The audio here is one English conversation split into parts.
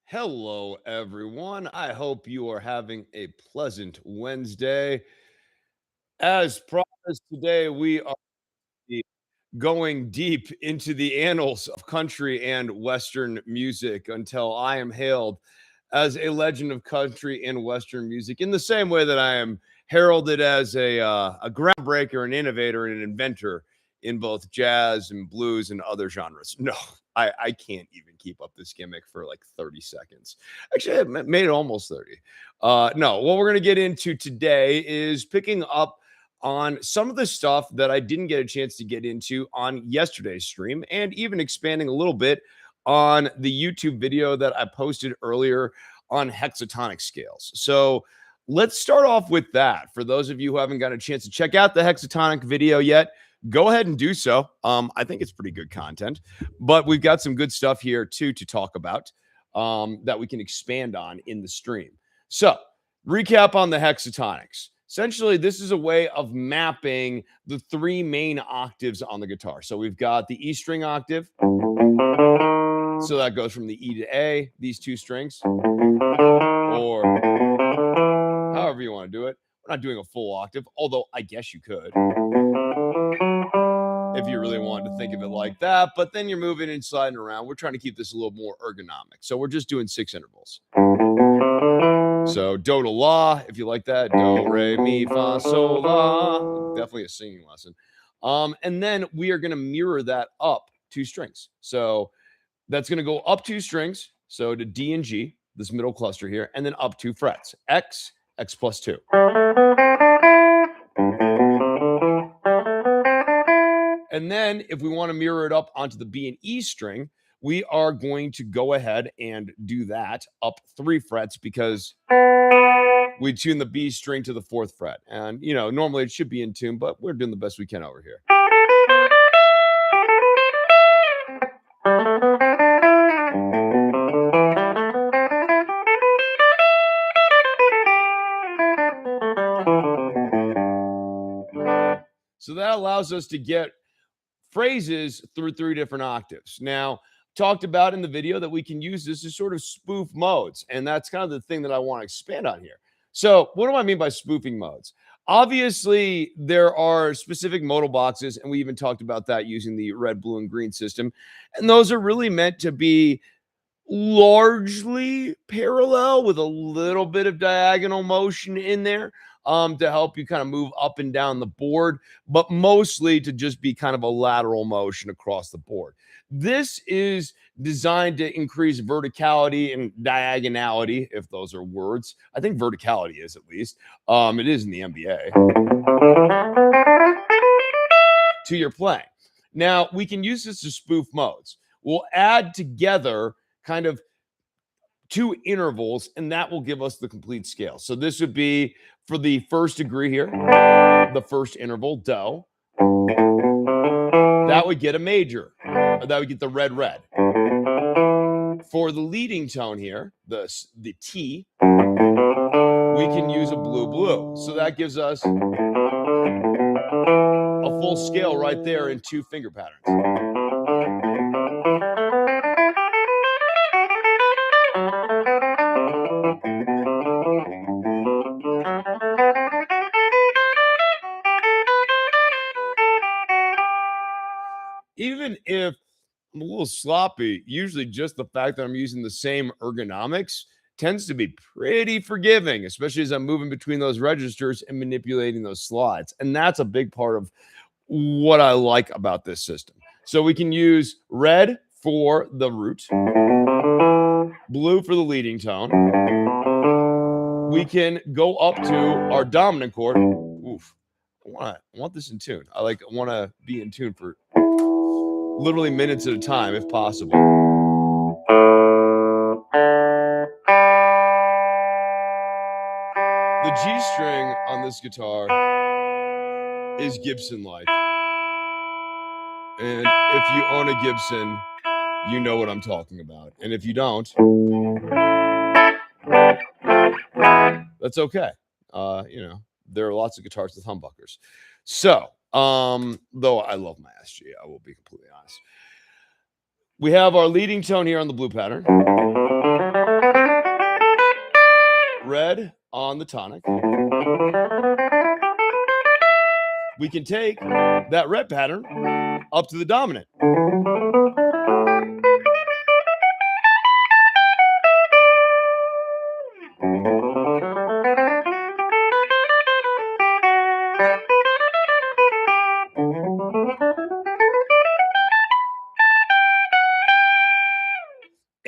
Hello, everyone. I hope you are having a pleasant Wednesday. As promised, today we are going deep into the annals of country and Western music until I am hailed as a legend of country and Western music in the same way that I am heralded as a groundbreaker, an innovator, and an inventor in both jazz and blues and other genres. No, I can't even keep up this gimmick for like 30 seconds. Actually, I made it almost 30. No, what we're going to get into today is picking up on some of the stuff that I didn't get a chance to get into on yesterday's stream, and even expanding a little bit on the YouTube video that I posted earlier on hexatonic scales. So let's start off with that. For those of you who haven't got a chance to check out the hexatonic video yet, go ahead and do so. I think it's pretty good content, but we've got some good stuff here too to talk about that we can expand on in the stream. So recap on the hexatonics. Essentially, this is a way of mapping the three main octaves on the guitar. So we've got the E string octave. So that goes from the E to A, these two strings, or however you want to do it. We're not doing a full octave, although I guess you could if you really wanted to think of it like that. But then you're moving and sliding around. We're trying to keep this a little more ergonomic. So we're just doing 6 intervals. So do to la, if you like that. Do, re, mi, fa, sol, la. Definitely a singing lesson. And then we are going to mirror that up 2 strings. So that's going to go up 2 strings. So to D and G, this middle cluster here, and then up 2 frets. X, X plus 2. And then if we want to mirror it up onto the B and E string, we are going to go ahead and do that up 3 frets because we tune the B string to the 4th fret. And, you know, normally it should be in tune, but we're doing the best we can over here. So that allows us to get phrases through 3 different octaves. Now, talked about in the video that we can use this as sort of spoof modes, and that's kind of the thing that I want to expand on here. So what do I mean by spoofing modes? Obviously, there are specific modal boxes, and we even talked about that using the red, blue, and green system, and those are really meant to be largely parallel with a little bit of diagonal motion in there to help you kind of move up and down the board, but mostly to just be kind of a lateral motion across the board. This is designed to increase verticality and diagonality, if those are words. I think verticality is, at least. It is in the NBA. To your playing. Now, we can use this as spoof modes. We'll add together kind of 2 intervals, and that will give us the complete scale. So this would be for the first degree here, the first interval, do. That would get a major. Or that would get the red, red. For the leading tone here, the T, we can use a blue, blue. So that gives us a full scale right there in 2 finger patterns. Even if I'm a little sloppy, usually just the fact that I'm using the same ergonomics tends to be pretty forgiving, especially as I'm moving between those registers and manipulating those slides. And that's a big part of what I like about this system. So we can use red for the root, blue for the leading tone. We can go up to our dominant chord. Oof. I want this in tune. I want to be in tune for literally minutes at a time, if possible. The G string on this guitar is Gibson-like. And if you own a Gibson, you know what I'm talking about. And if you don't, that's okay. You know, there are lots of guitars with humbuckers. So, though I love my SG, I will be completely honest. We have our leading tone here on the blue pattern. red on the tonic, we can take that red pattern up to the dominant.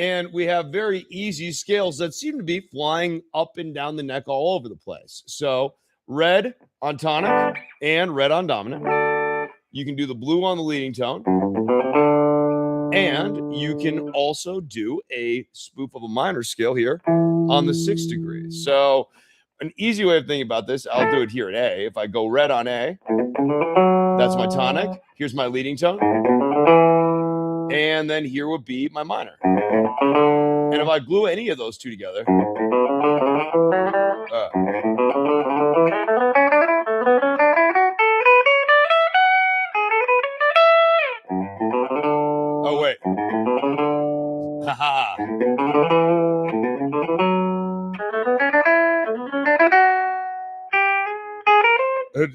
And we have very easy scales that seem to be flying up and down the neck all over the place. So red on tonic and red on dominant. You can do the blue on the leading tone. And you can also do a spoof of a minor scale here on the 6th degree. So an easy way of thinking about this, I'll do it here at A. If I go red on A, that's my tonic. Here's my leading tone. And then here would be my minor. And if I glue any of those two together, oh, wait. Haha.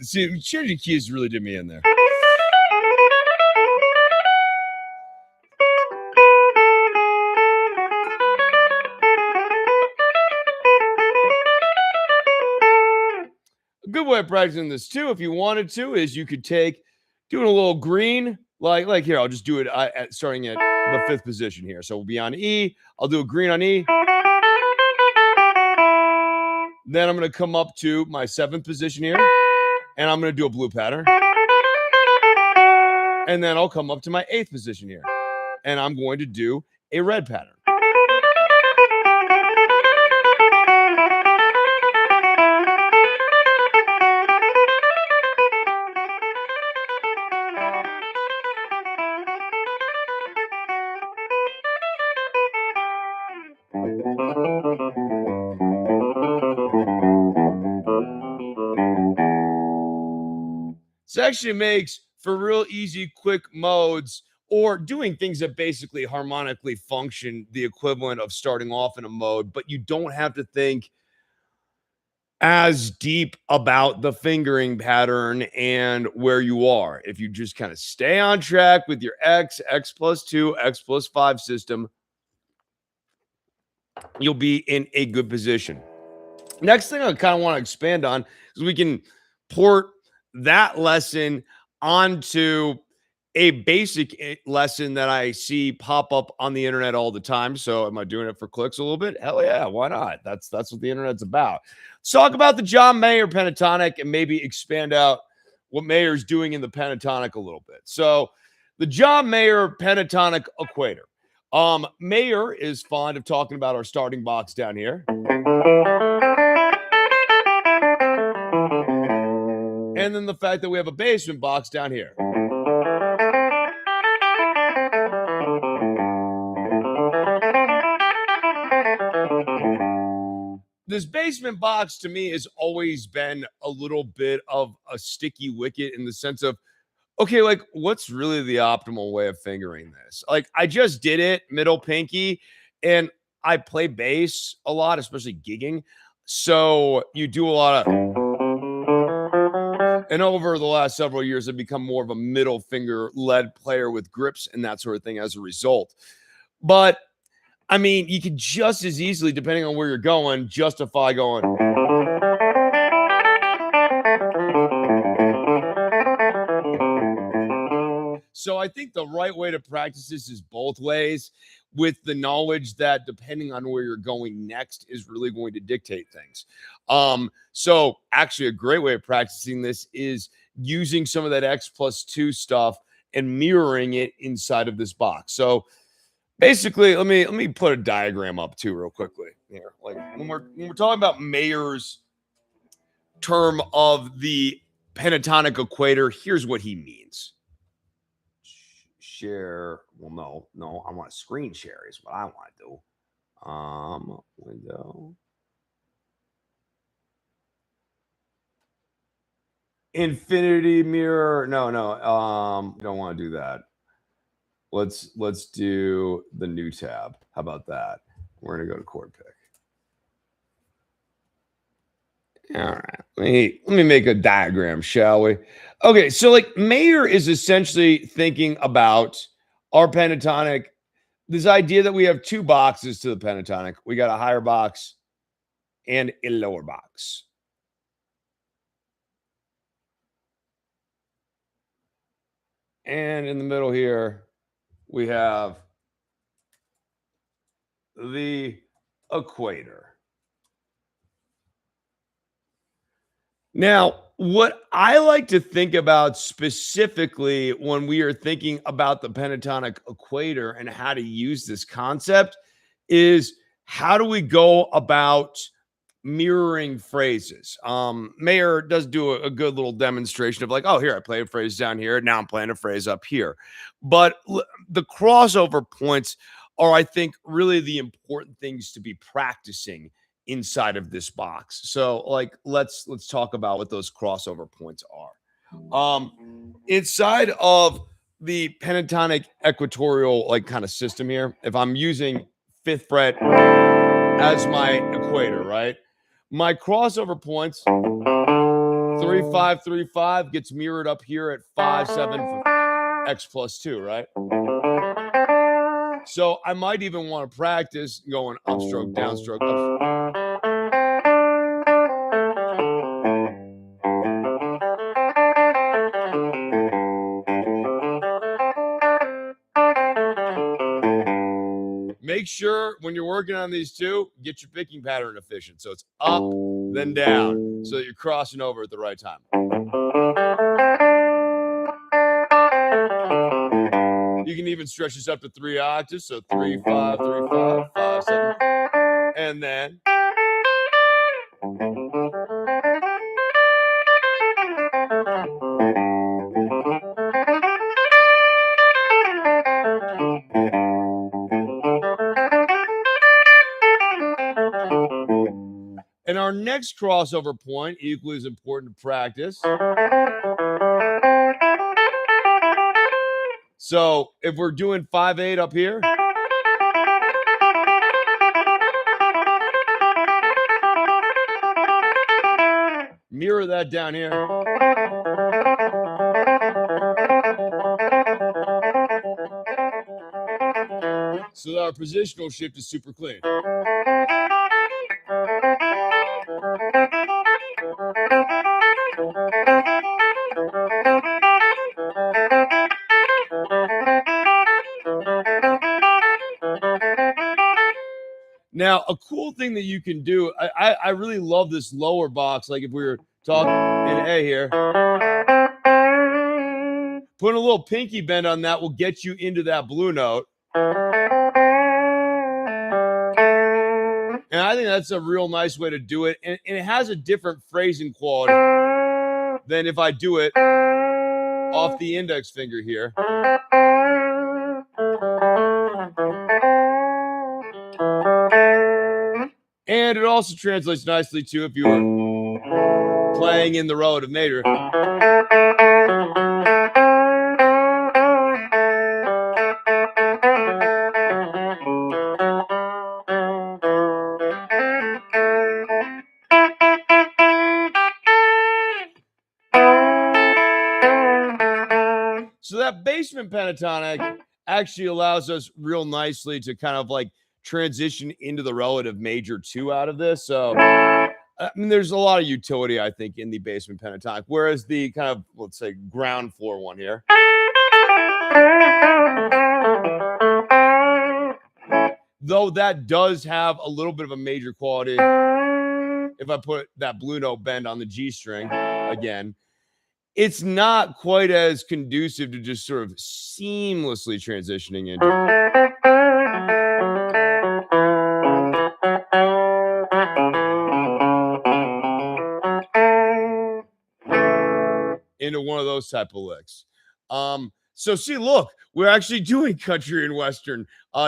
See, changing keys really did me in there. A good way of practicing this too, if you wanted to, is you could take doing a little green, like here. I'll just do it starting at the 5th position here. So we'll be on E. I'll do a green on E. Then I'm going to come up to my 7th position here, and I'm going to do a blue pattern. And then I'll come up to my 8th position here, and I'm going to do a red pattern. This actually makes for real easy, quick modes or doing things that basically harmonically function the equivalent of starting off in a mode, but you don't have to think as deep about the fingering pattern and where you are. If you just kind of stay on track with your X+2, X+5 system, you'll be in a good position. Next thing I kind of want to expand on is we can port that lesson onto a basic lesson that I see pop up on the internet all the time. So am I doing it for clicks a little bit? Hell yeah, why not? That's what the internet's about. Let's talk about the John Mayer pentatonic and maybe expand out what Mayer's doing in the pentatonic a little bit. So the John Mayer pentatonic equator. Mayer is fond of talking about our starting box down here. And then the fact that we have a basement box down here. This basement box to me has always been a little bit of a sticky wicket in the sense of, okay, like what's really the optimal way of fingering this? Like I just did it, middle pinky, and I play bass a lot, especially gigging. So you do a lot of, and over the last several years, I've become more of a middle finger led player with grips and that sort of thing as a result. But I mean, you could just as easily, depending on where you're going, justify going. So I think the right way to practice this is both ways, with the knowledge that depending on where you're going next is really going to dictate things. So actually a great way of practicing this is using some of that X+2 stuff and mirroring it inside of this box. So basically, let me put a diagram up too real quickly here. Like when we're talking about Mayer's term of the pentatonic equator, here's what he means. Share. Well, no, I want to screen share is what I want to do. Window. Infinity mirror. No. Don't want to do that. Let's do the new tab. How about that? We're gonna go to chord pick. All right. Let me make a diagram, shall we? Okay, so like Mayer is essentially thinking about our pentatonic, this idea that we have two boxes to the pentatonic. We got a higher box and a lower box. And in the middle here, we have the equator. Now, what I like to think about specifically when we are thinking about the pentatonic equator and how to use this concept is how do we go about mirroring phrases? Mayer does do a good little demonstration of like, oh, here I play a phrase down here, now I'm playing a phrase up here. But the crossover points are, I think, really the important things to be practicing inside of this box. So, like, let's talk about what those crossover points are. Inside of the pentatonic equatorial like kind of system here, if I'm using fifth fret as my equator, right? My crossover points 3 5 3 5 gets mirrored up here at 5 7 x plus 2, right? So I might even want to practice going upstroke, downstroke, Make sure when you're working on these two, get your picking pattern efficient. So it's up, then down, so that you're crossing over at the right time. You can even stretch this up to 3 octaves. So 3 5 3 5 5 7, and then and our next crossover point, equally as important to practice. So if we're doing 5 8 up here, mirror that down here. So that our positional shift is super clean. Now, a cool thing that you can do, I really love this lower box. Like if we were talking in A here, putting a little pinky bend on that will get you into that blue note. And I think that's a real nice way to do it. And it has a different phrasing quality than if I do it off the index finger here. And it also translates nicely too if you were playing in the relative major. So that basement pentatonic actually allows us real nicely to kind of like transition into the relative major two out of this. So I mean, there's a lot of utility, I think, in the basement pentatonic, whereas the kind of, let's say, ground floor one here, though that does have a little bit of a major quality. If I put that blue note bend on the G string again, it's not quite as conducive to just sort of seamlessly transitioning into one of those type of licks. So see, look, we're actually doing country and western,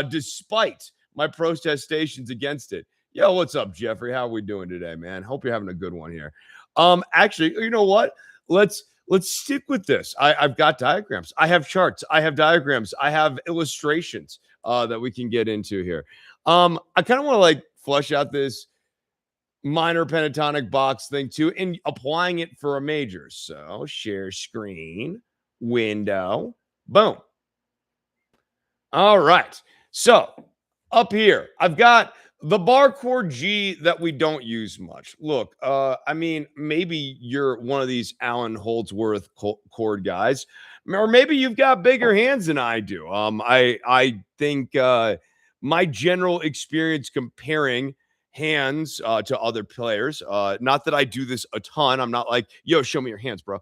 despite my protestations against it. Yo, what's up, Jeffrey? How are we doing today, man? Hope you're having a good one here. Actually, you know what? Let's stick with this. I've got diagrams. I have charts. I have diagrams. I have illustrations that we can get into here. I kind of want to like flesh out this minor pentatonic box thing too, and applying it for a major. So share screen, window, boom. All right. So up here, I've got the bar chord G that we don't use much. Look, I mean, maybe you're one of these Alan Holdsworth chord guys, or maybe you've got bigger hands than I do. I think my general experience comparing hands to other players, not that I do this a ton. I'm not like, yo, show me your hands, bro.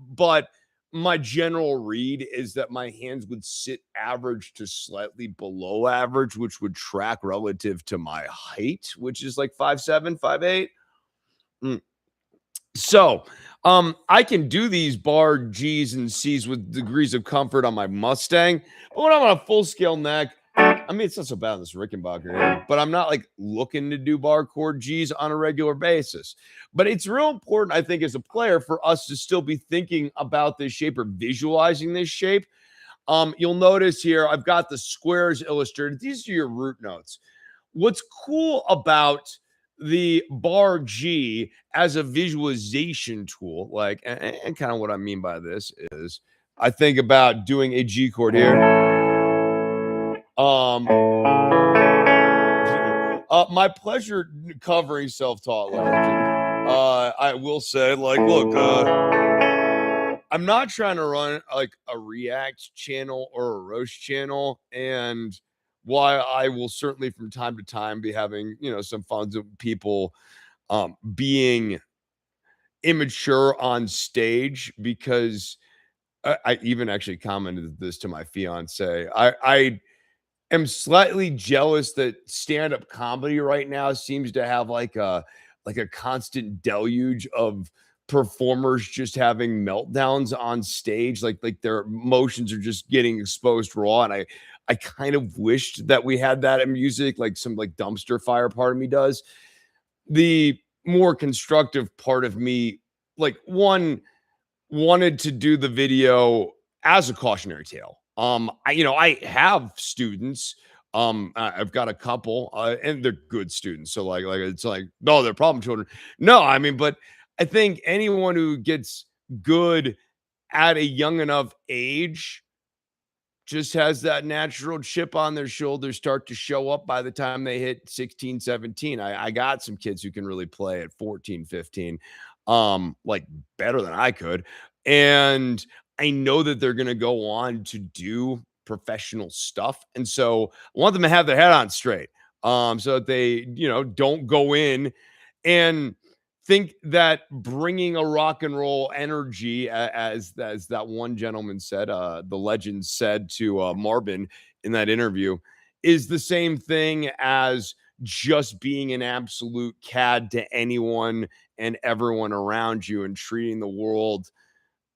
But my general read is that my hands would sit average to slightly below average, which would track relative to my height, which is like 5'7", 5'8". Mm. So, I can do these bar G's and C's with degrees of comfort on my Mustang, but when I'm on a full scale neck, I mean, it's not so bad on this Rickenbacker here, but I'm not like looking to do bar chord G's on a regular basis. But it's real important, I think, as a player for us to still be thinking about this shape or visualizing this shape. You'll notice here, I've got the squares illustrated. These are your root notes. What's cool about the bar G as a visualization tool, like, and kind of what I mean by this is I think about doing a G chord here. My pleasure covering self-taught legend. I will say, like, look, I'm not trying to run like a React channel or a roast channel, and while I will certainly from time to time be having, some fun with people being immature on stage because I even actually commented this to my fiance. I am slightly jealous that stand-up comedy right now seems to have like a constant deluge of performers just having meltdowns on stage, like their emotions are just getting exposed raw. And I kind of wished that we had that in music, like some like dumpster fire part of me does. The more constructive part of me, like one wanted to do the video as a cautionary tale. I have students. I've got a couple, and they're good students. So like it's like, no, they're problem children. No, I mean, but I think anyone who gets good at a young enough age just has that natural chip on their shoulder start to show up by the time they hit 16, 17. I got some kids who can really play at 14, 15, like better than I could. And I know that they're going to go on to do professional stuff. And so I want them to have their head on straight. So that they, don't go in and think that bringing a rock and roll energy, as that one gentleman said, the legend said to Marvin in that interview, is the same thing as just being an absolute cad to anyone and everyone around you and treating the world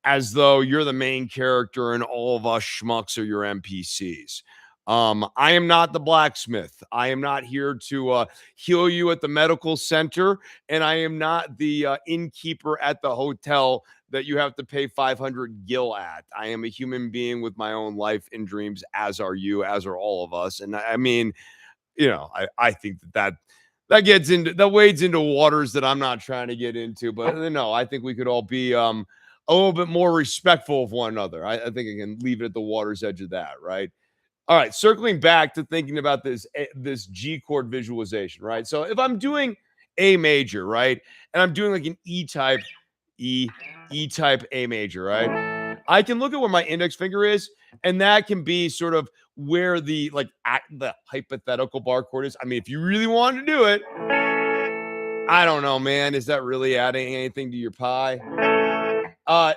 as though you're the main character and all of us schmucks are your NPCs. I am not the blacksmith. I am not here to heal you at the medical center, and I am not the innkeeper at the hotel that you have to pay 500 gil at. I am a human being with my own life and dreams, as are you, as are all of us. And I mean, I think that gets into that wades into waters that I'm not trying to get into, but no, I think we could all be a little bit more respectful of one another. I think I can leave it at the water's edge of that, right? All right, circling back to thinking about this G chord visualization, right? So if I'm doing A major, right, and I'm doing like an E E type A major, right? I can look at where my index finger is, and that can be sort of where the hypothetical bar chord is. I mean, if you really wanted to do it, I don't know, man. Is that really adding anything to your pie?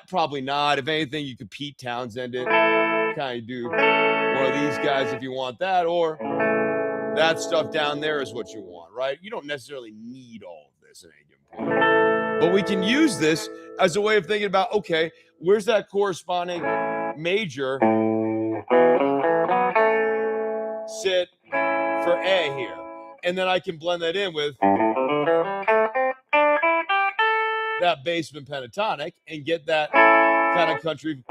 Probably not. If anything, you could Pete Townsend it, kind of do one of these guys if you want that, or that stuff down there is what you want, right? You don't necessarily need all of this at any given point. But we can use this as a way of thinking about, okay, where's that corresponding major sit for A here? And then I can blend that in with that basement pentatonic and get that kind of country.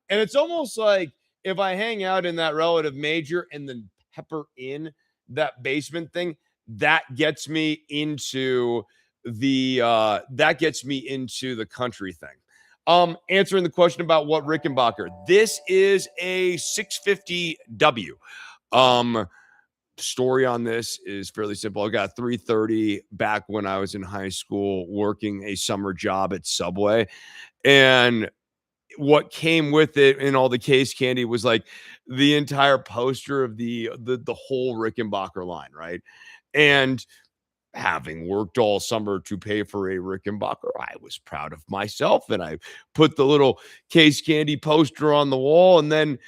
And it's almost like if I hang out in that relative major and then pepper in that basement thing, that gets me into the country thing. Answering the question about what Rickenbacker. This is a 650W. Um, Story on this is fairly simple. I got 330 back when I was in high school working a summer job at Subway. And what came with it and all the case candy was like the entire poster of the whole Rickenbacker line, right? And having worked all summer to pay for a Rickenbacker, I was proud of myself, and I put the little case candy poster on the wall, and then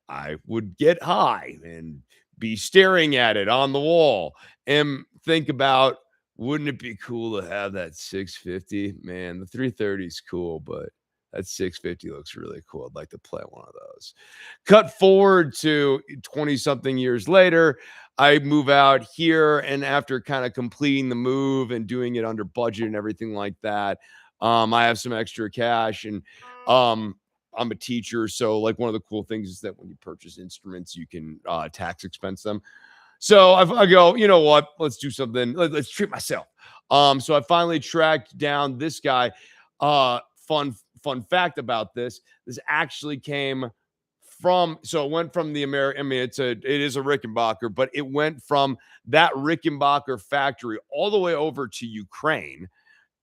I would get high and be staring at it on the wall and think about, wouldn't it be cool to have that 650? Man, the 330 is cool, but that 650 looks really cool. I'd like to play one of those. Cut forward to 20 something years later, I move out here, and after kind of completing the move and doing it under budget and everything like that, I have some extra cash, and um, I'm a teacher, so like one of the cool things is that when you purchase instruments, you can tax expense them. So I go, you know what? Let's do something. Let's treat myself. So I finally tracked down this guy. Fun fact about this: this actually came from. So it went from the American. I mean, it is a Rickenbacker, but it went from that Rickenbacker factory all the way over to Ukraine,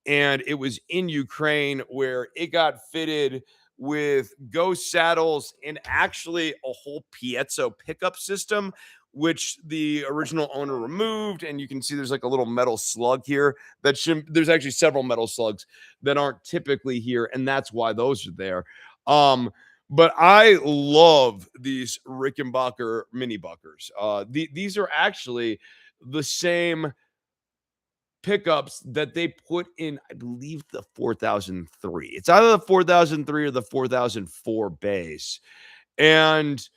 and it was in Ukraine where it got fitted with ghost saddles and actually a whole piezo pickup system, which the original owner removed. And you can see there's like a little metal slug here that should, there's actually several metal slugs that aren't typically here, and that's why those are there. But I love these Rickenbacker mini buckers. These are actually the same pickups that they put in, I believe, the 4003. It's either the 4003 or the 4004 base. And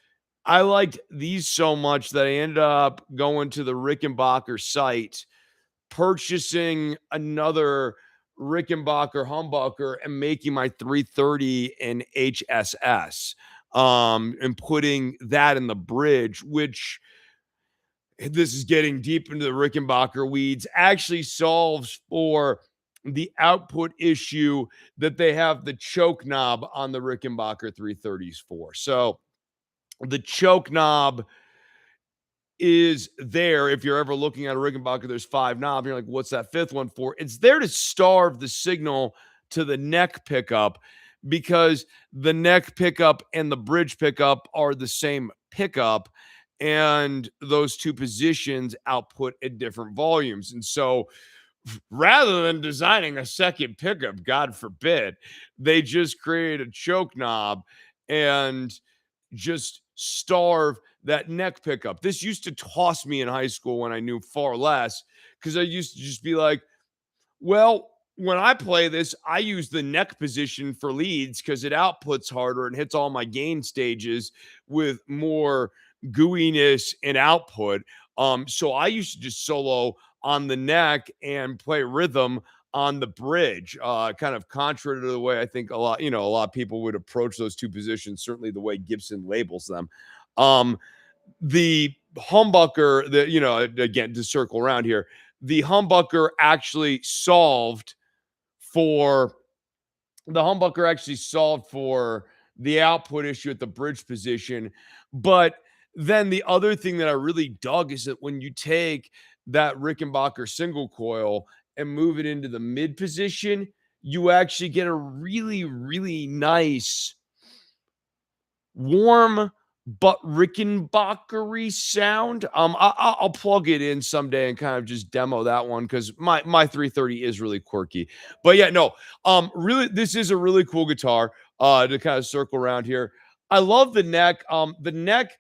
I liked these so much that I ended up going to the Rickenbacker site, purchasing another Rickenbacker humbucker and making my 330 an HSS, and putting that in the bridge, which, this is getting deep into the Rickenbacker weeds, actually solves for the output issue that they have the choke knob on the Rickenbacker 330s for. So the choke knob is there. If you're ever looking at a Rickenbacker, there's 5 knobs. You're like, what's that fifth one for? It's there to starve the signal to the neck pickup, because the neck pickup and the bridge pickup are the same pickup, and those two positions output at different volumes. And so rather than designing a second pickup, God forbid, they just create a choke knob and just starve that neck pickup. This used to toss me in high school when I knew far less, because I used to just be like, well, when I play this, I use the neck position for leads because it outputs harder and hits all my gain stages with more gooiness and output. So I used to just solo on the neck and play rhythm on the bridge, kind of contrary to the way I think a lot of people would approach those two positions, certainly the way Gibson labels them. Um, the humbucker, again, to circle around here, the humbucker actually solved for the output issue at the bridge position. But then the other thing that I really dug is that when you take that Rickenbacker single coil and move it into the mid position, you actually get a really, really nice, warm but Rickenbackery sound. I'll plug it in someday and kind of just demo that one, because my 330 is really quirky. But yeah, no, really, this is a really cool guitar. To kind of circle around here, I love the neck. The neck,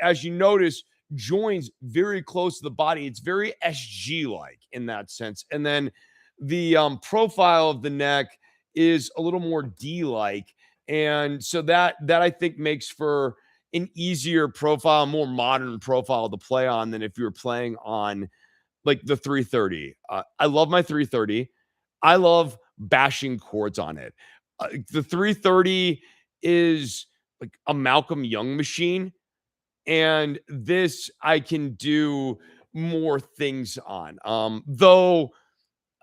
as you notice, joins very close to the body. It's very SG like in that sense, and then the profile of the neck is a little more D like, and so that I think makes for an easier profile, more modern profile to play on than if you were playing on like the 330. I love my 330. I love bashing chords on it. The 330 is like a Malcolm Young machine, and this I can do more things on. Though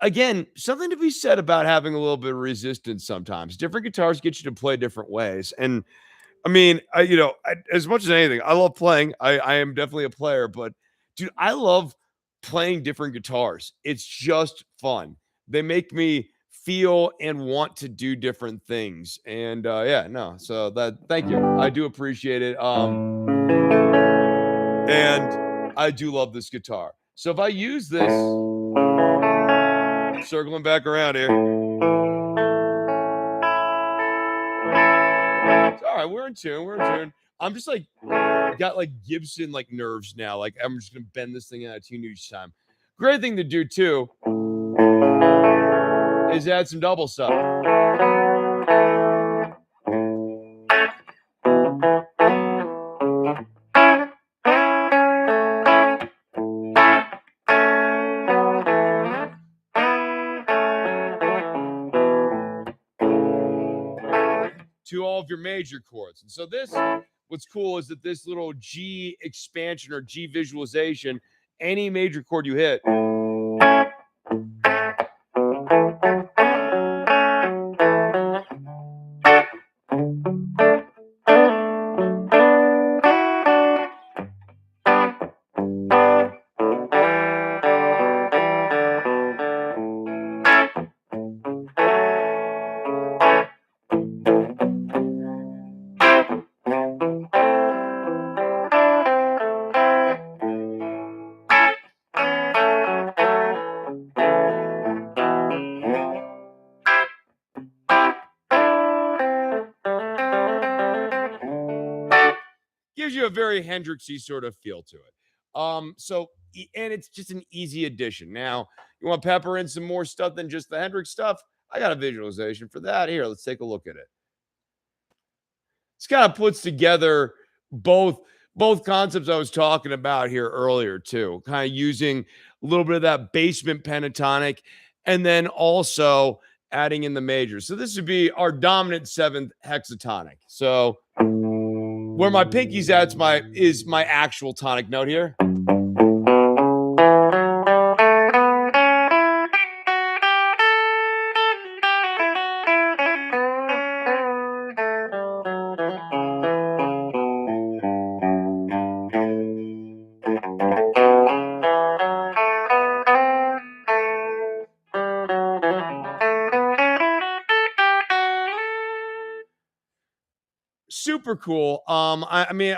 again, something to be said about having a little bit of resistance sometimes. Different guitars get you to play different ways. And I mean, as much as anything, I love playing. I am definitely a player, but dude, I love playing different guitars. It's just fun. They make me feel and want to do different things. And yeah, no. So thank you. I do appreciate it. And I do love this guitar. So if I use this, circling back around here. It's all right, we're in tune. We're in tune. I'm just like got like Gibson like nerves now. Like I'm just gonna bend this thing out of tune each time. Great thing to do too is add some double stuff. To all of your major chords. And so what's cool is that this little G expansion or G visualization, any major chord you hit, gives you a very Hendrixy sort of feel to it. And it's just an easy addition. Now, you want to pepper in some more stuff than just the Hendrix stuff? I got a visualization for that. Here, let's take a look at it. This kind of puts together both concepts I was talking about here earlier too, kind of using a little bit of that basement pentatonic and then also adding in the majors. So this would be our dominant seventh hexatonic. So where my pinky's at is my actual tonic note here. Super cool. I mean,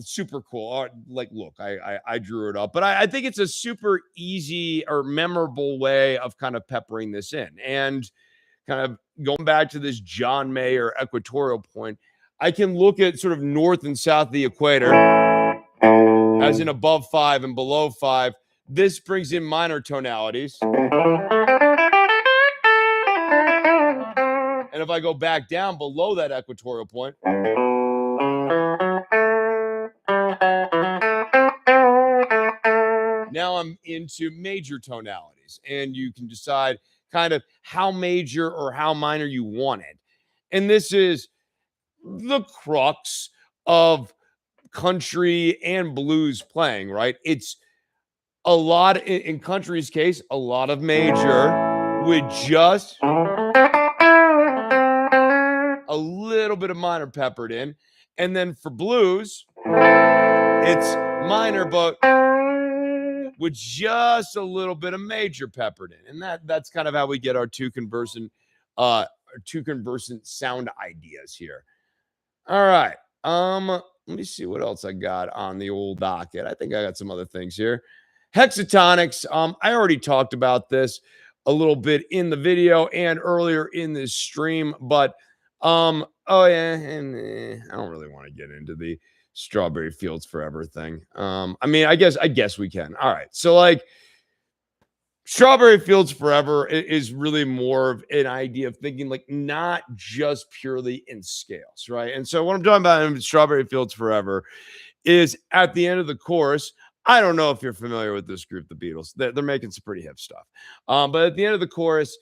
super cool. Like, look, I drew it up, but I think it's a super easy or memorable way of kind of peppering this in, and kind of going back to this John Mayer equatorial point. I can look at sort of north and south of the equator, as in above 5 and below 5. This brings in minor tonalities. And if I go back down below that equatorial point, now I'm into major tonalities, and you can decide kind of how major or how minor you want it. And this is the crux of country and blues playing, right? It's a lot in country's case, a lot of major with just a little bit of minor peppered in. And then for blues, it's minor, but with just a little bit of major peppered in. And that's kind of how we get our two conversant sound ideas here. All right. Let me see what else I got on the old docket. I think I got some other things here. Hexatonics. I already talked about this a little bit in the video and earlier in this stream, but oh yeah, and I don't really want to get into the Strawberry Fields Forever thing. I mean, I guess we can. All right. So like Strawberry Fields Forever is really more of an idea of thinking like not just purely in scales, right? And so what I'm talking about in Strawberry Fields Forever is at the end of the chorus. I don't know if you're familiar with this group, the Beatles. They're making some pretty hip stuff. But at the end of the chorus,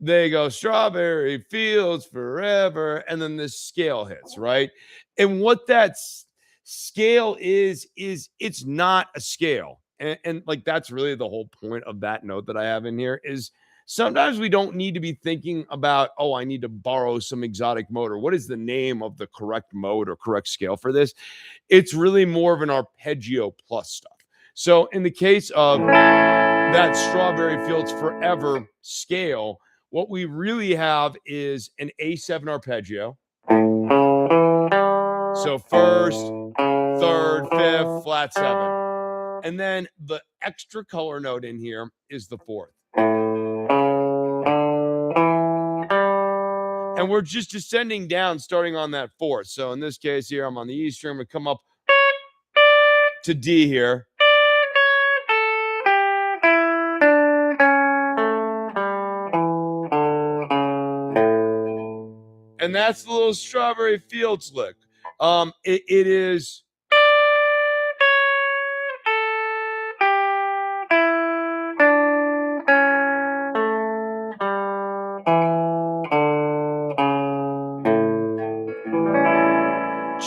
they go strawberry fields forever, and then this scale hits, right? And what that scale is it's not a scale. And like that's really the whole point of that note that I have in here is sometimes we don't need to be thinking about, oh, I need to borrow some exotic mode, or what is the name of the correct mode or correct scale for this. It's really more of an arpeggio plus stuff. So in the case of that strawberry fields forever scale, what we really have is an A7 arpeggio. So first, third, fifth, flat seven. And then the extra color note in here is the fourth. And we're just descending down, starting on that fourth. So in this case here, I'm on the E string. We come up to D here. And that's the little strawberry fields lick. It is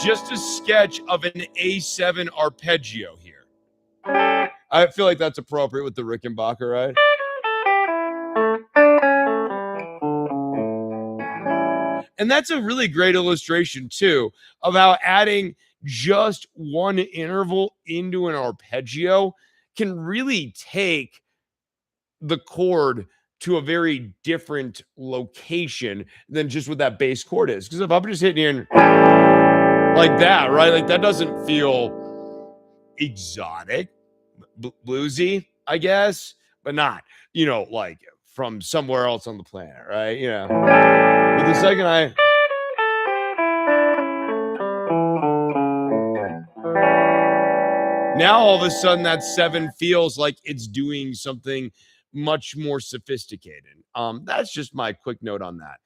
just a sketch of an A7 arpeggio here. I feel like that's appropriate with the Rickenbacker, right? And that's a really great illustration, too, of how adding just one interval into an arpeggio can really take the chord to a very different location than just what that bass chord is. Because if I'm just hitting here like that, right? Like that doesn't feel exotic, bluesy, I guess, but not, like from somewhere else on the planet, right? But the second now all of a sudden that seven feels like it's doing something much more sophisticated. That's just my quick note on that.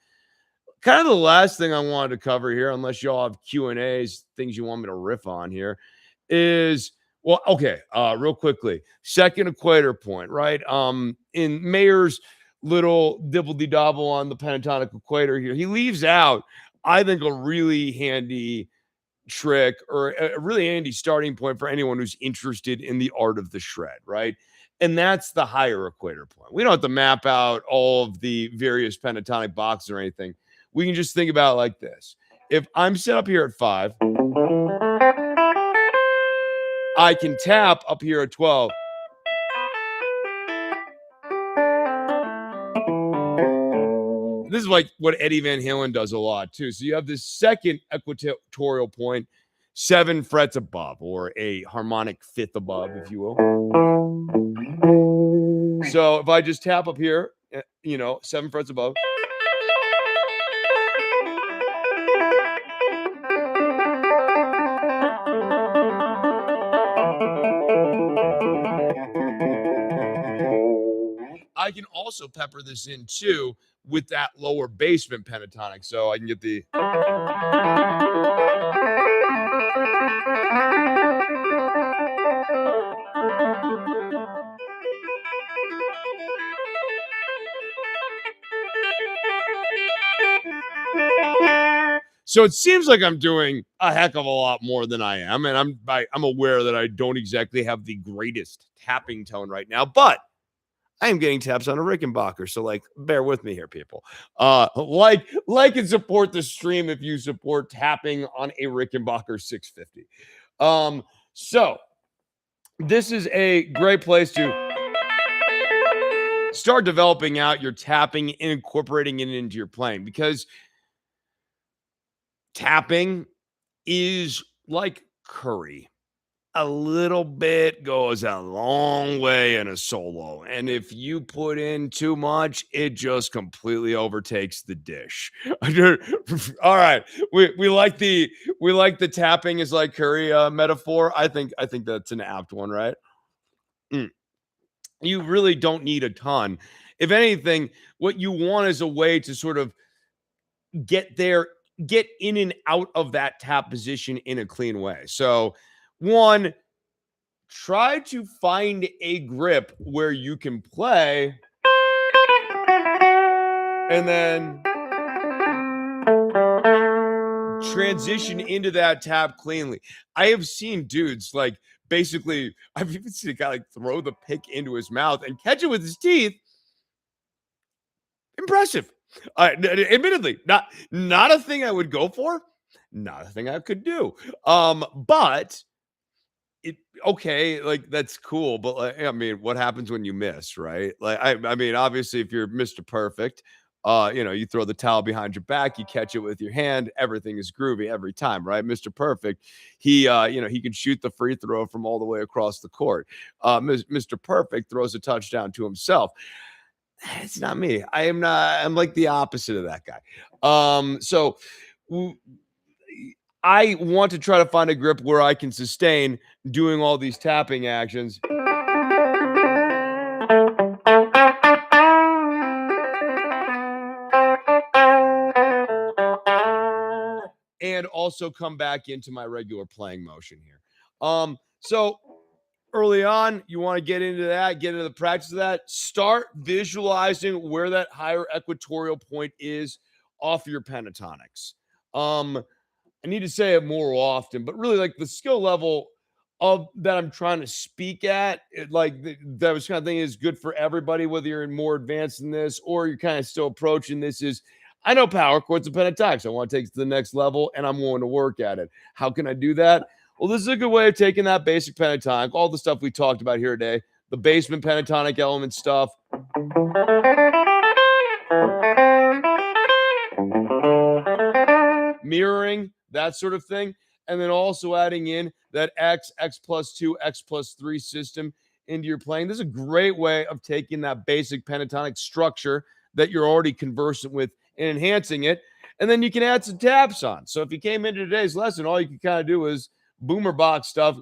Kind of the last thing I wanted to cover here, unless y'all have Q&As, things you want me to riff on here, is well, okay, real quickly. Second equator point, right? In Mayer's little dibble-de-dobble on the pentatonic equator here, he leaves out, I think, a really handy trick or a really handy starting point for anyone who's interested in the art of the shred, right? And that's the higher equator point. We don't have to map out all of the various pentatonic boxes or anything. We can just think about it like this. If I'm set up here at 5, I can tap up here at 12. This is like what Eddie Van Halen does a lot too. So you have this second equatorial point, 7 frets above, or a harmonic fifth above, if you will. So if I just tap up here, 7 frets above. I can also pepper this in too with that lower basement pentatonic. So I can get the. So it seems like I'm doing a heck of a lot more than I am, and I'm aware that I don't exactly have the greatest tapping tone right now, but I am getting taps on a Rickenbacker, so like bear with me here, people. Like and support the stream if you support tapping on a Rickenbacker 650. So this is a great place to start developing out your tapping and incorporating it into your playing, because tapping is like curry. A little bit goes a long way in a solo. And if you put in too much, it just completely overtakes the dish. All right. We like the tapping is like curry metaphor. I think that's an apt one, right? You really don't need a ton. If anything, what you want is a way to sort of get in and out of that tap position in a clean way. So, one, try to find a grip where you can play and then transition into that tap cleanly. I have seen dudes like basically, I've even seen a guy like throw the pick into his mouth and catch it with his teeth. Impressive. Admittedly, not a thing I would go for, not a thing I could do. But it okay, like that's cool, but like, I mean, what happens when you miss, right? Like, I mean, obviously, if you're Mr. Perfect, you throw the towel behind your back, you catch it with your hand, everything is groovy every time, right? Mr. Perfect, he can shoot the free throw from all the way across the court. Mr. Perfect throws a touchdown to himself. It's not me. I am not. I'm like the opposite of that guy. So w- I want to try to find a grip where I can sustain doing all these tapping actions and also come back into my regular playing motion here. So early on, you want to get into that, get into the practice of that, start visualizing where that higher equatorial point is off your pentatonics. I need to say it more often, but really like the skill level of that I'm trying to speak at, that was kind of thing is good for everybody, whether you're in more advanced in this or you're kind of still approaching this is I know power chords and pentatonics. I want to take it to the next level and I'm willing to work at it. How can I do that? Well, this is a good way of taking that basic pentatonic, all the stuff we talked about here today, the basement pentatonic element stuff, mirroring, that sort of thing. And then also adding in that X plus 2, X plus 3 system into your playing. This is a great way of taking that basic pentatonic structure that you're already conversant with and enhancing it. And then you can add some taps on. So if you came into today's lesson, all you can kind of do is boomer box stuff.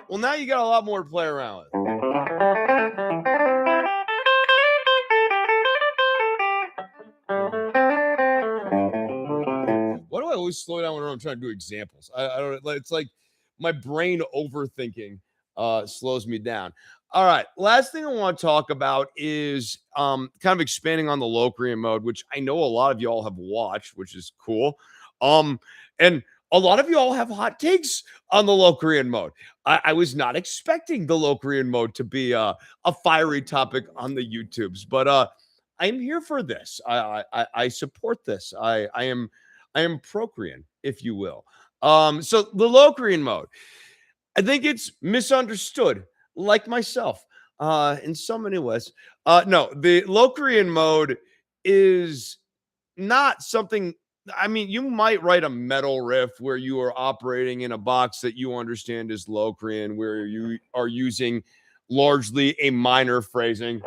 Well, now you got a lot more to play around with. Why do I always slow down when I'm trying to do examples? I don't. It's like my brain overthinking slows me down. All right. Last thing I want to talk about is kind of expanding on the Locrian mode, which I know a lot of y'all have watched, which is cool. And a lot of y'all have hot takes on the Locrian mode. I was not expecting the Locrian mode to be a fiery topic on the YouTubes, but I'm here for this. I support this. I am Procrean, if you will. So the Locrian mode, I think it's misunderstood, like myself, in so many ways. No, the Locrian mode is not something. I mean, you might write a metal riff where you are operating in a box that you understand is Locrian, where you are using largely a minor phrasing.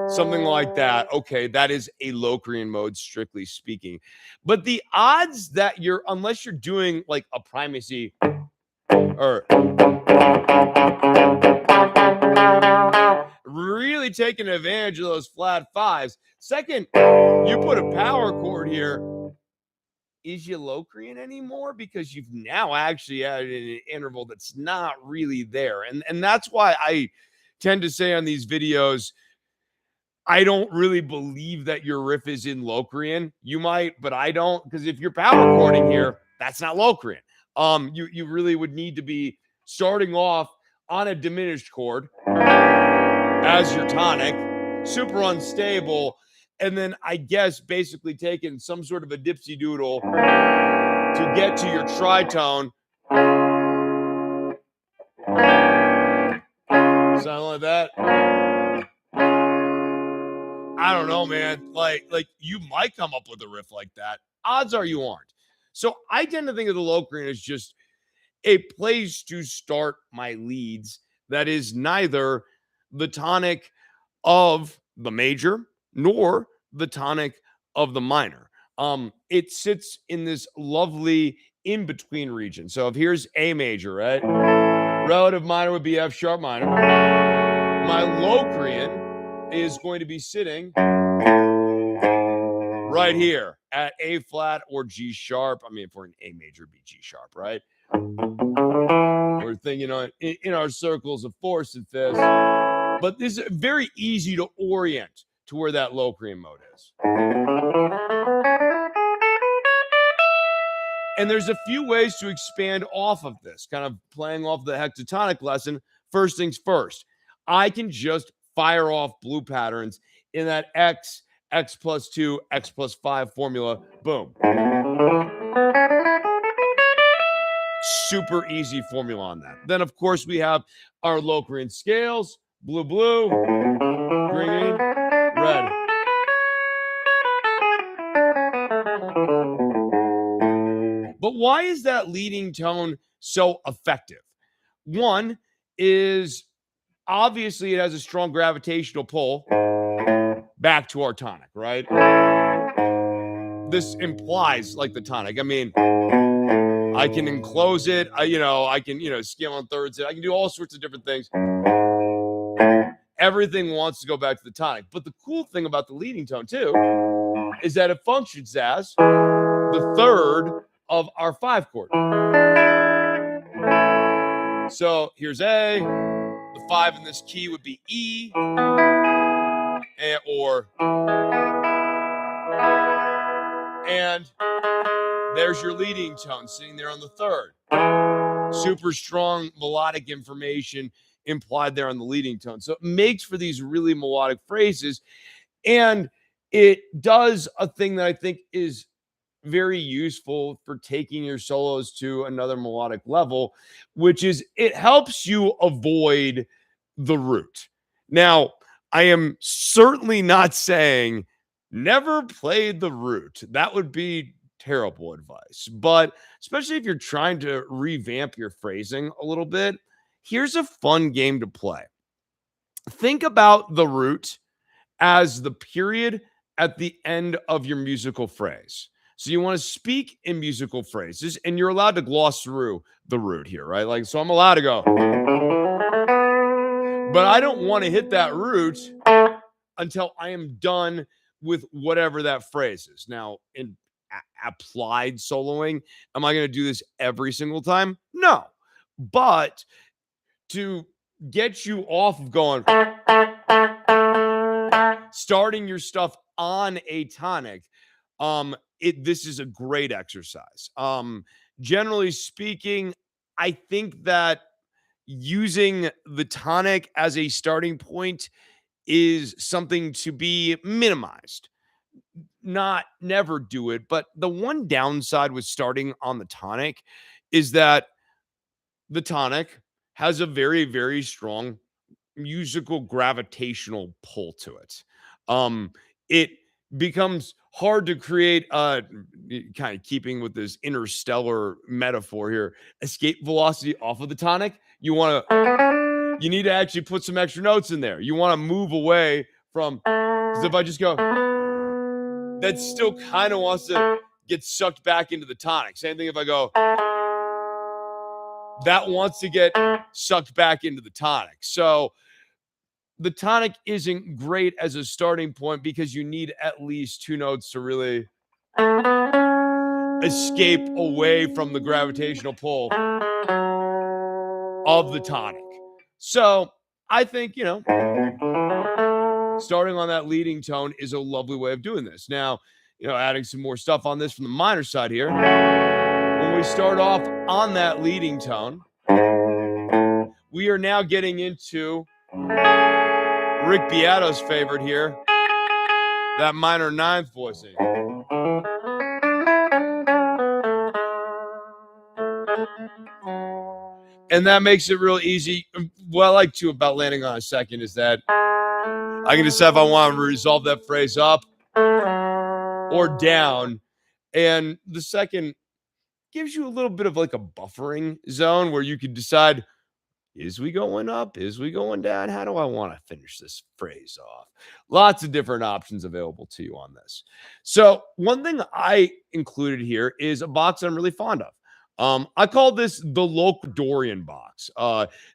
Something like that. Okay, that is a Locrian mode, strictly speaking. But the odds that unless you're doing like a primacy or really taking advantage of those flat fives. Second, you put a power chord here. Is you Locrian anymore? Because you've now actually added an interval that's not really there. And that's why I tend to say on these videos, I don't really believe that your riff is in Locrian. You might, but I don't, because if you're power chording here, that's not Locrian. You really would need to be starting off on a diminished chord as your tonic, super unstable, and then I guess basically taking some sort of a dipsy doodle to get to your tritone. Something like that. I don't know, man. Like you might come up with a riff like that. Odds are you aren't. So I tend to think of the Locrian as just a place to start my leads that is neither the tonic of the major nor the tonic of the minor. It sits in this lovely in between region. So if here's A major, right? Relative minor would be F sharp minor. My Locrian is going to be sitting right here at A flat or G sharp. I mean, if we're in A major, it'd be G sharp, right? we're thinking on in our circles of fourths and fifths. But this is very easy to orient to where that locrian mode is. And there's a few ways to expand off of this, kind of playing off the hexatonic lesson. First things first, I can just fire off blue patterns in that X plus 2, X plus 5 formula. Boom. Super easy formula on that. Then, of course, we have our Locrian scales, blue, blue, green, red. But why is that leading tone so effective? One is obviously it has a strong gravitational pull back to our tonic, right? This implies like the tonic. I mean, I can enclose it. I can, scale on thirds. I can do all sorts of different things. Everything wants to go back to the tonic. But the cool thing about the leading tone, too, is that it functions as the third of our 5 chord. So here's A. The 5 in this key would be E. And there's your leading tone sitting there on the third. Super strong melodic information implied there on the leading tone. So it makes for these really melodic phrases. And it does a thing that I think is very useful for taking your solos to another melodic level, which is it helps you avoid the root. Now, I am certainly not saying never play the root. That would be terrible advice. But especially if you're trying to revamp your phrasing a little bit, here's a fun game to play. Think about the root as the period at the end of your musical phrase. So you want to speak in musical phrases, and you're allowed to gloss through the root here, right? Like, so I'm allowed to go, but I don't want to hit that root until I am done with whatever that phrase is. Now, in applied soloing, am I going to do this every single time? No. But to get you off of going, starting your stuff on a tonic, this is a great exercise. Generally speaking, I think that using the tonic as a starting point is something to be minimized. Not never do it, but the one downside with starting on the tonic is that the tonic has a very, very strong musical gravitational pull to it. It becomes hard to create kind of keeping with this interstellar metaphor here, escape velocity off of the tonic. You need to actually put some extra notes in there. You want to move away from, because if I just go, that still kind of wants to get sucked back into the tonic. Same thing if I go, that wants to get sucked back into the tonic. So the tonic isn't great as a starting point because you need at least 2 notes to really escape away from the gravitational pull of the tonic. So I think, starting on that leading tone is a lovely way of doing this. Now, adding some more stuff on this from the minor side here. When we start off on that leading tone, we are now getting into Rick Beato's favorite here, that minor 9th voicing. And that makes it real easy. What I like too about landing on a second is that I can decide if I want to resolve that phrase up or down. And the second gives you a little bit of like a buffering zone where you can decide, is we going up? Is we going down? How do I want to finish this phrase off? Lots of different options available to you on this. So one thing I included here is a box I'm really fond of. I call this the Loc-Dorian box.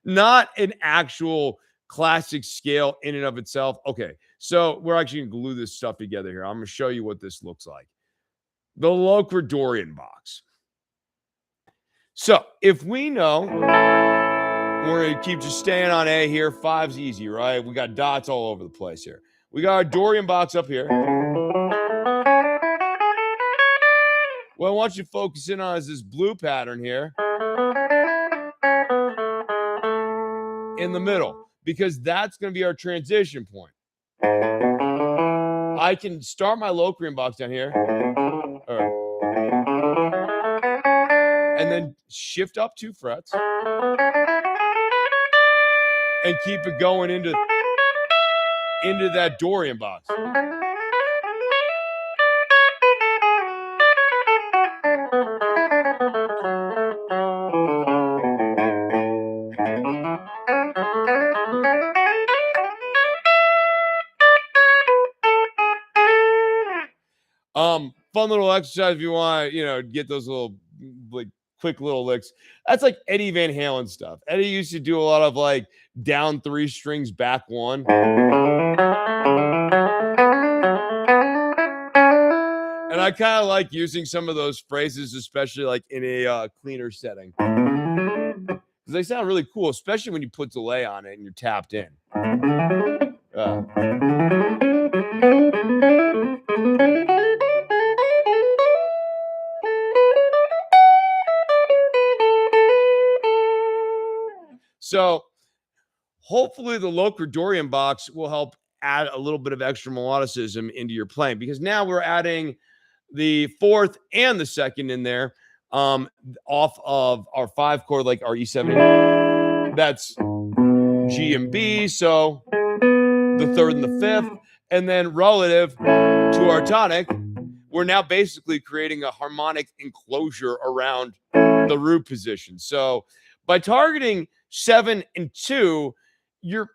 Not an actual classic scale in and of itself. Okay, so we're actually going to glue this stuff together here. I'm going to show you what this looks like. The Loc-Dorian box. So if we know We're going to keep just staying on A here. 5's easy, right? We got dots all over the place here. We got our Dorian box up here. What I want you to focus in on is this blue pattern here in the middle, because that's going to be our transition point. I can start my Locrian box down here, and then shift up 2 frets and keep it going into that Dorian box. Fun little exercise if you want, get those little like quick little licks. That's like Eddie Van Halen stuff. Eddie used to do a lot of like down 3 strings, back 1. And I kind of like using some of those phrases, especially like in a cleaner setting, because they sound really cool, especially when you put delay on it and you're tapped in. So hopefully the Locrian Dorian box will help add a little bit of extra melodicism into your playing, because now we're adding the 4th and the 2nd in there, off of our 5 chord, like our E7. That's G and B, so the 3rd and the 5th, and then relative to our tonic, we're now basically creating a harmonic enclosure around the root position. So by targeting 7 and 2, you're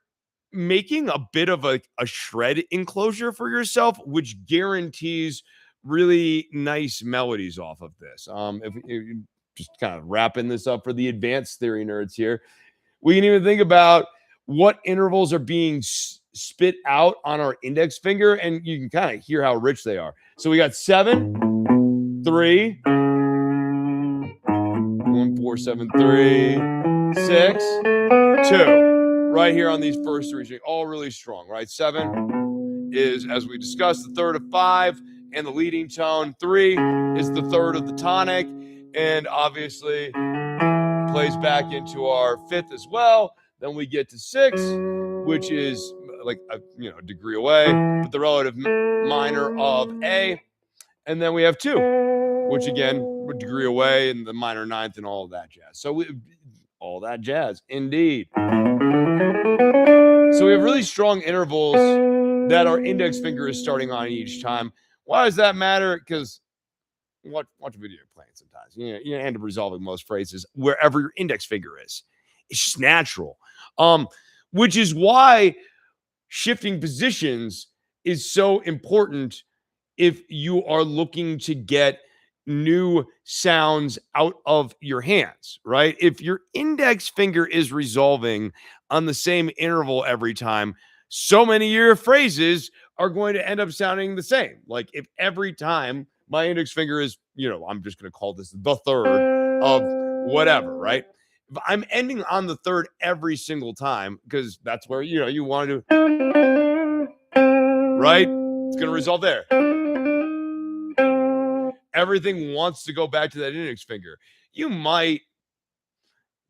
making a bit of a shred enclosure for yourself, which guarantees really nice melodies off of this. If just kind of wrapping this up for the advanced theory nerds here, we can even think about what intervals are being spit out on our index finger, and you can kind of hear how rich they are. So we got 7, 3, 1, 4, 7, 3, 6, 2. Right here on these first 3 strings, all really strong, right? 7 is, as we discussed, the 3rd of 5 and the leading tone. 3 is the 3rd of the tonic, and obviously plays back into our 5th as well. Then we get to 6, which is like a degree away, but the relative minor of A. And then we have 2, which again, a degree away, and the minor 9th and all of that jazz. So all that jazz, indeed. So we have really strong intervals that our index finger is starting on each time. Why does that matter? Because watch a video you're playing sometimes. You end up resolving most phrases wherever your index finger is. It's just natural. Which is why shifting positions is so important if you are looking to get new sounds out of your hands, right? If your index finger is resolving on the same interval every time, so many of your phrases are going to end up sounding the same. Like if every time my index finger is, I'm just going to call this the 3rd of whatever, right? If I'm ending on the 3rd every single time, because that's where, you want to do, right? It's going to resolve there. Everything wants to go back to that index finger. You might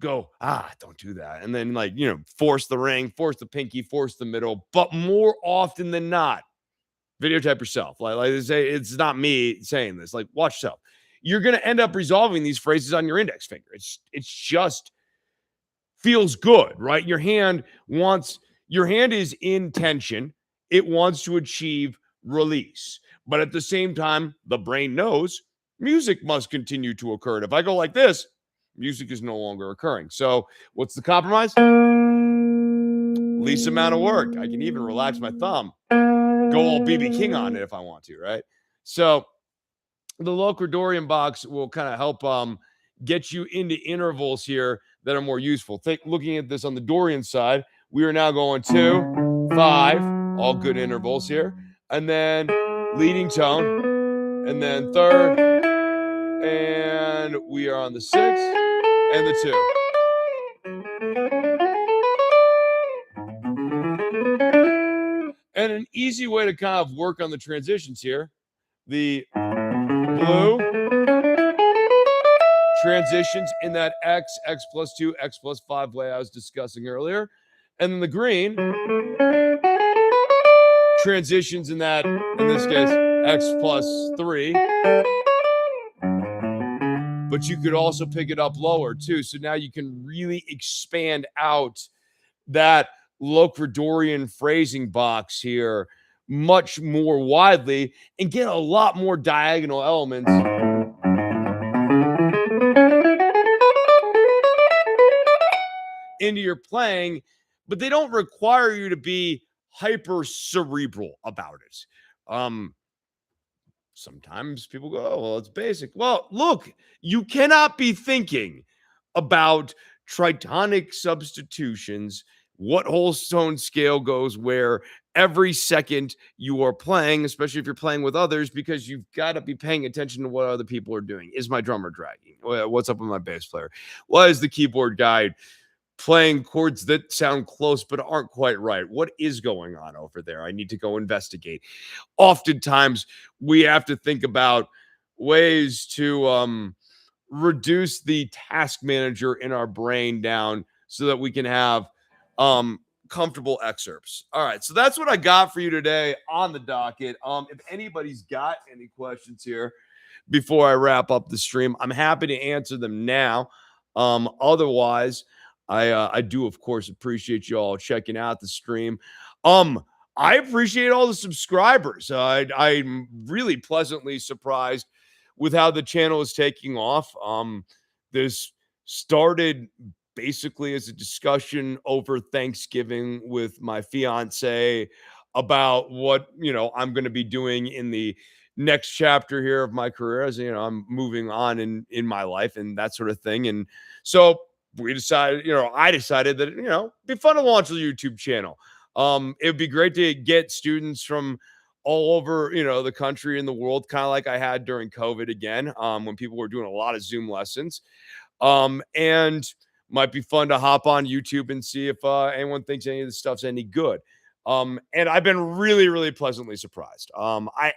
go, don't do that. And then force the ring, force the pinky, force the middle. But more often than not, videotape yourself. Like they say, it's not me saying this. Like, watch yourself. You're going to end up resolving these phrases on your index finger. It's just feels good, right? Your hand is in tension. It wants to achieve release. But at the same time, the brain knows music must continue to occur. And if I go like this, music is no longer occurring. So what's the compromise? Least amount of work. I can even relax my thumb, go all BB King on it if I want to, right? So the Locrian Dorian box will kind of help get you into intervals here that are more useful. Looking at this on the Dorian side, we are now going 2, 5, all good intervals here. And then leading tone, and then 3rd, and we are on the 6 and the 2. easy way to kind of work on the transitions here. The blue transitions in that X plus 2, X plus 5 way I was discussing earlier. And then the green transitions in that, in this case, X plus 3. But you could also pick it up lower too. So now you can really expand out that Locridorian phrasing box here much more widely and get a lot more diagonal elements into your playing, but they don't require you to be hyper cerebral about it. Sometimes people go, oh, well, it's basic. Well, look, you cannot be thinking about tritonic substitutions, what whole tone scale goes where every second you are playing, especially if you're playing with others, because you've got to be paying attention to what other people are doing. Is my drummer dragging? What's up with my bass player? Why is the keyboard guy playing chords that sound close but aren't quite right? What is going on over there? I need to go investigate. Oftentimes, we have to think about ways to reduce the task manager in our brain down so that we can have comfortable excerpts. All right, so that's what I got for you today on the docket. If anybody's got any questions here before I wrap up the stream, I'm happy to answer them now. Otherwise, I do of course appreciate you all checking out the stream. I appreciate all the subscribers. I'm really pleasantly surprised with how the channel is taking off. This started basically as a discussion over Thanksgiving with my fiance about what I'm going to be doing in the next chapter here of my career, as I'm moving on in my life and that sort of thing. And so we decided, I decided that it'd be fun to launch a YouTube channel. It would be great to get students from all over, the country and the world, kind of like I had during COVID again, when people were doing a lot of Zoom lessons. And might be fun to hop on YouTube and see if anyone thinks any of this stuff's any good. And I've been really, really pleasantly surprised. I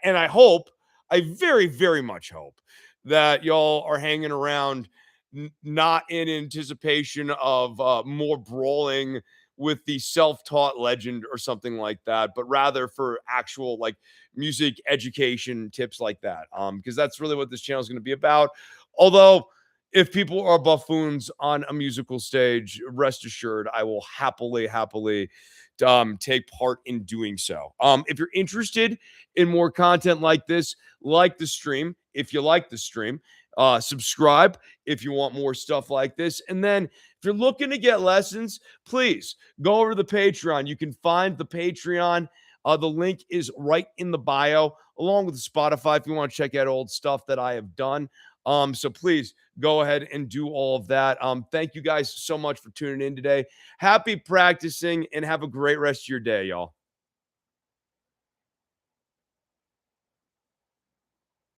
very, very much hope that y'all are hanging around not in anticipation of more brawling with the self-taught legend or something like that, but rather for actual like music education tips like that. Because that's really what this channel is going to be about. Although if people are buffoons on a musical stage, rest assured I will happily take part in doing so. If you're interested in more content like this, like the stream, if you like the stream, subscribe if you want more stuff like this. And then if you're looking to get lessons, please go over to the Patreon. You can find the Patreon. The link is right in the bio, along with the Spotify if you want to check out old stuff that I have done. So please go ahead and do all of that. Thank you guys so much for tuning in today. Happy practicing and have a great rest of your day, y'all.